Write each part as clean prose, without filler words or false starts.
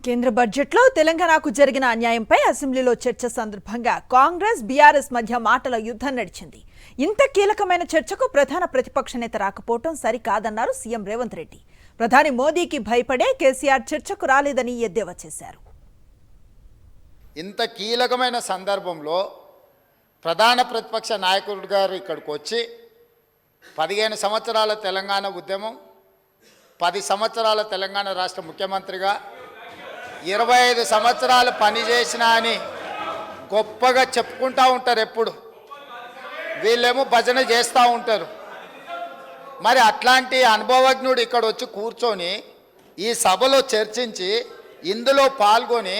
కేంద్ర బడ్జెట్లో తెలంగాణకు జరిగిన అన్యాయంపై అసెంబ్లీలో చర్చ సందర్భంగా కాంగ్రెస్ బీఆర్ఎస్ మధ్య మాటల యుద్ధం నడిచింది. ఇంత కీలకమైన చర్చకు ప్రధాన ప్రతిపక్ష నేత రాకపోవడం సరికాదన్నారు సీఎం రేవంత్ రెడ్డి. ప్రధాని మోదీకి భయపడే కేసీఆర్ చర్చకు రాలేదని ఎద్దేవా చేశారు. ఇంత కీలకమైన సందర్భంలో ప్రధాన ప్రతిపక్ష నాయకుడు గారు ఇక్కడికి వచ్చి 15 సంవత్సరాల తెలంగాణ ఉద్యమం, 10 సంవత్సరాల తెలంగాణ రాష్ట్ర ముఖ్యమంత్రిగా 25 సంవత్సరాలు పనిచేసిన అని గొప్పగా చెప్పుకుంటూ ఉంటారు. ఎప్పుడు వీళ్ళేమో భజన చేస్తూ ఉంటారు. మరి అట్లాంటి అనుభవజ్ఞుడు ఇక్కడ వచ్చి కూర్చొని ఈ సభలో చర్చించి ఇందులో పాల్గొని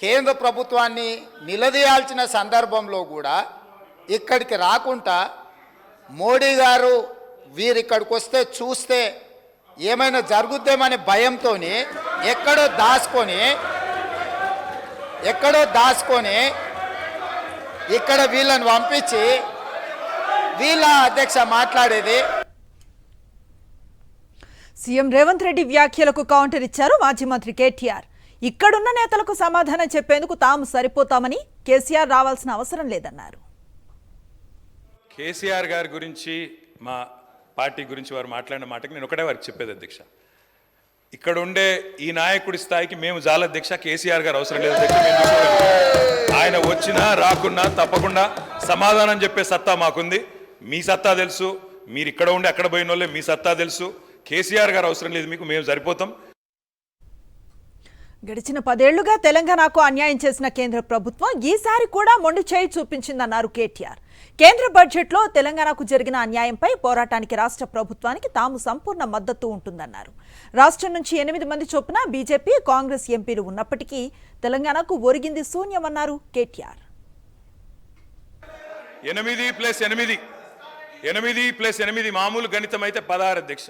కేంద్ర ప్రభుత్వాన్ని నిలదీయాల్సిన సందర్భంలో కూడా ఇక్కడికి రాకుండా మోడీ గారు వీరిక్కడికి వస్తే చూస్తే ఏమైనా జరుగుద్దేమనే భయంతో ఎక్కడో దాచుకొని ఇక్కడ వీళ్ళని పంపించి వీళ్ళ అధ్యక్ష మాట్లాడేది. సీఎం రేవంత్ రెడ్డి వ్యాఖ్యలకు కౌంటర్ ఇచ్చారు మాజీ మంత్రి కేటీఆర్. ఇక్కడున్న నేతలకు సమాధానం చెప్పేందుకు తాము సరిపోతామని, కేసీఆర్ రావాల్సిన అవసరం లేదన్నారు. కేసీఆర్ గారి గురించి, మా పార్టీ గురించి వారు మాట్లాడిన మాటకి నేను ఒకటే వారికి చెప్పేది అధ్యక్ష, ఇక్కడ ఉండే ఈ నాయకుడి స్థాయికి మేము చాలా అధ్యక్ష, కేసీఆర్ గారు అవసరం లేదు అధ్యక్ష. ఆయన వచ్చినా రాకున్నా తప్పకుండా సమాధానం చెప్పే సత్తా మాకుంది. మీ సత్తా తెలుసు, మీరు ఇక్కడ ఉండి అక్కడ పోయిన వాళ్ళే, మీ సత్తా తెలుసు. కేసీఆర్ గారు అవసరం లేదు మీకు, మేము సరిపోతాం. గడిచిన 10 ఏళ్లుగా తెలంగాణకు అన్యాయం చేసిన కేంద్ర ప్రభుత్వం ఈసారి కూడా మొండి చేయి చూపించిందన్నారు కేటీఆర్. కేంద్ర బడ్జెట్లో తెలంగాణకు జరిగిన అన్యాయంపై పోరాటానికి రాష్ట్ర ప్రభుత్వానికి తాము సంపూర్ణ మద్దతు ఉంటుందన్నారు. రాష్ట్రం నుంచి 8 మంది చొప్పున బీజేపీ, కాంగ్రెస్ ఎంపీలు ఉన్నప్పటికీ తెలంగాణకు ఒరిగింది శూన్యమన్నారు కేటీఆర్. 8+8 మామూలు గణితం అయితే 16 అధ్యక్ష,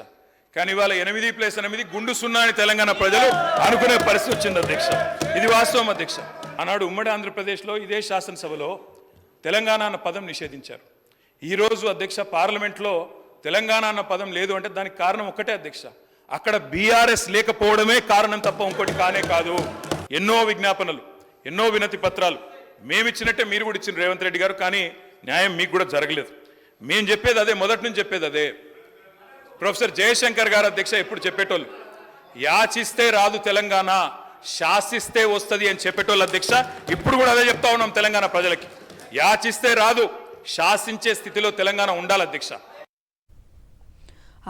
కానీ ఇవాళ 8+8 గుండు సున్నా అని తెలంగాణ ప్రజలు అనుకునే పరిస్థితి వచ్చింది అధ్యక్ష. ఇది వాస్తవం అధ్యక్ష. ఆనాడు ఉమ్మడి ఆంధ్రప్రదేశ్లో ఇదే శాసనసభలో తెలంగాణ అన్న పదం నిషేధించారు. ఈరోజు అధ్యక్ష పార్లమెంట్లో తెలంగాణ అన్న పదం లేదు అంటే దానికి కారణం ఒక్కటే అధ్యక్ష, అక్కడ బీఆర్ఎస్ లేకపోవడమే కారణం తప్ప ఇంకోటి కానే కాదు. ఎన్నో విజ్ఞాపనలు, ఎన్నో వినతి పత్రాలు మేమిచ్చినట్టే మీరు కూడా ఇచ్చిన రేవంత్ రెడ్డి గారు, కానీ న్యాయం మీకు కూడా జరగలేదు. మేము చెప్పేది అదే, మొదటి నుంచి చెప్పేది అదే. ప్రొఫెసర్ జయశంకర్ గారు అధ్యక్ష ఎప్పుడు చెప్పేటోళ్ళు, యాచిస్తే రాదు తెలంగాణ, శాసిస్తే వస్తుంది అని చెప్పేటోళ్ళు అధ్యక్ష. ఇప్పుడు కూడా అదే చెప్తా ఉన్నాం తెలంగాణ ప్రజలకి, యాచిస్తే రాదు, శాసించే స్థితిలో తెలంగాణ ఉండాలి అధ్యక్ష.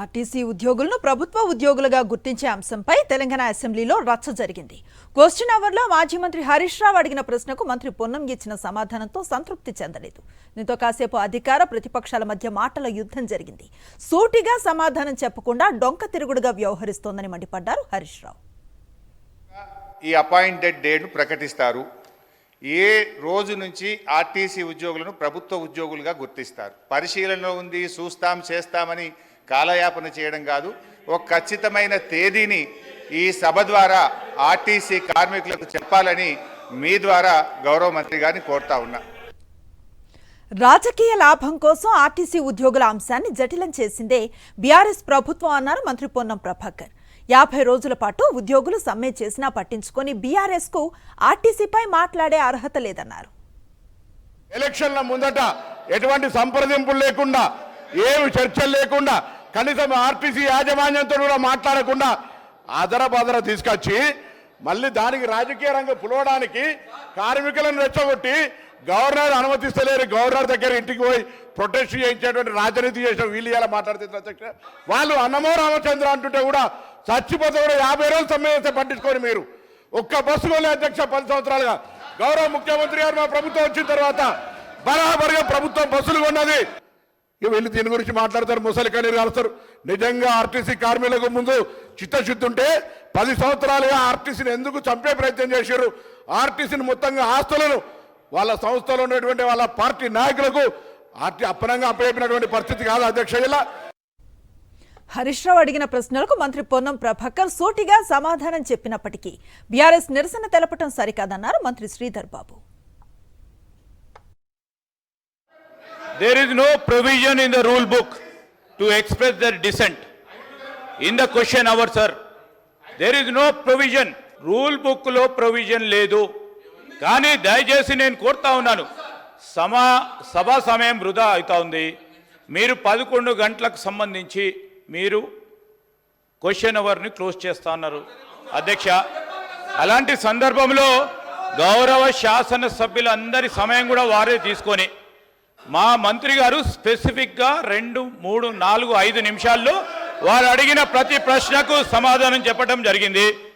ఆర్టీసీ ఉద్యోగులను ప్రభుత్వ ఉద్యోగులుగా గుర్తించే అంశంపై తెలంగాణ అసెంబ్లీలో రచ్చ జరిగింది. క్వశ్చన్ అవర్లో మాజీ మంత్రి హరీష్ రావు అడిగిన ప్రశ్నకు మంత్రి పొన్నం ఇచ్చిన సమాధానంతో సంతృప్తి చెందలేదు. దీంతో కాసేపు అధికార ప్రతిపక్షాల మధ్య మాటల యుద్ధం జరిగింది. సూటిగా సమాధానం చెప్పకుండా డొంక తిరుగుడుగా వ్యవహరిస్తోందని మండిపడ్డారు హరీష్ రావు. ఈ అపాయింటెడ్ డేట్ను ప్రకటిస్తారు. ఏ రోజు నుంచి ఆర్టీసీ ఉద్యోగులను ప్రభుత్వ ఉద్యోగులుగా గుర్తిస్తారు? పరిశీలనలో ఉంది, చూస్తాం చేస్తామని కాలయాపన చేయడం కాదు. ఒక ఖచ్చితమైన తేదీని ఈ సభ ద్వారా ఆర్టీసీ కార్మికులకు చెప్పాలని మీ ద్వారా గౌరవ మంత్రి గారిని కోరుతా ఉన్నా. రాజకీయ లాభం కోసం ఆర్టీసీ ఉద్యోగుల అంశాన్ని జటిలం చేసిందే బీఆర్ఎస్ ప్రభుత్వం అన్నారు మంత్రి పొన్నం ప్రభాకర్. 50 రోజుల పాటు ఉద్యోగులు సమ్మె చేసినా పట్టించుకొని బీఆర్ఎస్ కు ఆర్టీసీపై మాట్లాడే అర్హత లేదన్నారు. ఎలక్షన్ల ముందట ఎటువంటి సంప్రదింపులు లేకుండా, ఏమి చర్చలు లేకుండా, కనీసం ఆర్టీసీ యాజమాన్యంతో కూడా మాట్లాడకుండా అదర తీసుకొచ్చి మళ్ళీ దానికి రాజకీయ రంగం పులవడానికి కార్మికులను రెచ్చగొట్టి గవర్నర్ అనుమతిస్తలేరు, గవర్నర్ దగ్గర ఇంటికి పోయి ప్రొటెస్ట్ చేయించేటువంటి రాజనీతి చేసిన వీళ్ళు ఇలా మాట్లాడితే వాళ్ళు అన్నమో రామచంద్ర అంటుంటే కూడా చచ్చిపోతే కూడా 50 రోజులు సమ్మె చేస్తే పట్టించుకొని మీరు ఒక్క బస్సు కొనే అధ్యక్ష 10 సంవత్సరాలుగా గౌరవ ముఖ్యమంత్రి గారు మా ప్రభుత్వం వచ్చిన తర్వాత బరాబరిగా ప్రభుత్వం బస్సులు కొన్నది. వీళ్ళు దీని గురించి మాట్లాడతారు, ముసలి కన్నీరు కాలుస్తారు. నిజంగా ఆర్టీసీ కార్మికులకు ముందు చిత్తశుద్ధి ఉంటే 10 సంవత్సరాలుగా ఆర్టీసీని ఎందుకు చంపే ప్రయత్నం చేశారు? ఆర్టీసీని మొత్తంగా ఆస్తులను వాళ్ళ సంస్థలో ఉన్నటువంటి వాళ్ళ పార్టీ నాయకులకు అప్పనంగా అప్పచెప్పినటువంటి పరిస్థితి కాదు అధ్యక్ష. ఇలా హరీష్ రావు అడిగిన ప్రశ్నలకు మంత్రి పొన్నం ప్రభాకర్ సూటిగా సమాధానం చెప్పినప్పటికీ బీఆర్ఎస్ నిరసన తెలపడం సరికాదన్నారు మంత్రి Sridhar Babu. There is no provision in the rule book to express their dissent in the question hour, sir. There is no provision. Rule బుక్లో ప్రొవిజన్ లేదు. కానీ దయచేసి నేను కోరుతా ఉన్నాను, సభా సమయం వృధా అవుతా ఉంది. మీరు 11 గంటలకు సంబంధించి మీరు క్వశ్చన్ అవర్ని క్లోజ్ చేస్తా ఉన్నారు అధ్యక్ష. అలాంటి సందర్భంలో గౌరవ శాసనసభ్యులందరి సమయం కూడా వారే తీసుకొని మా మంత్రి గారు స్పెసిఫిక్గా 2, 3, 4, 5 నిమిషాల్లో వారు అడిగిన ప్రతి ప్రశ్నకు సమాధానం చెప్పడం జరిగింది.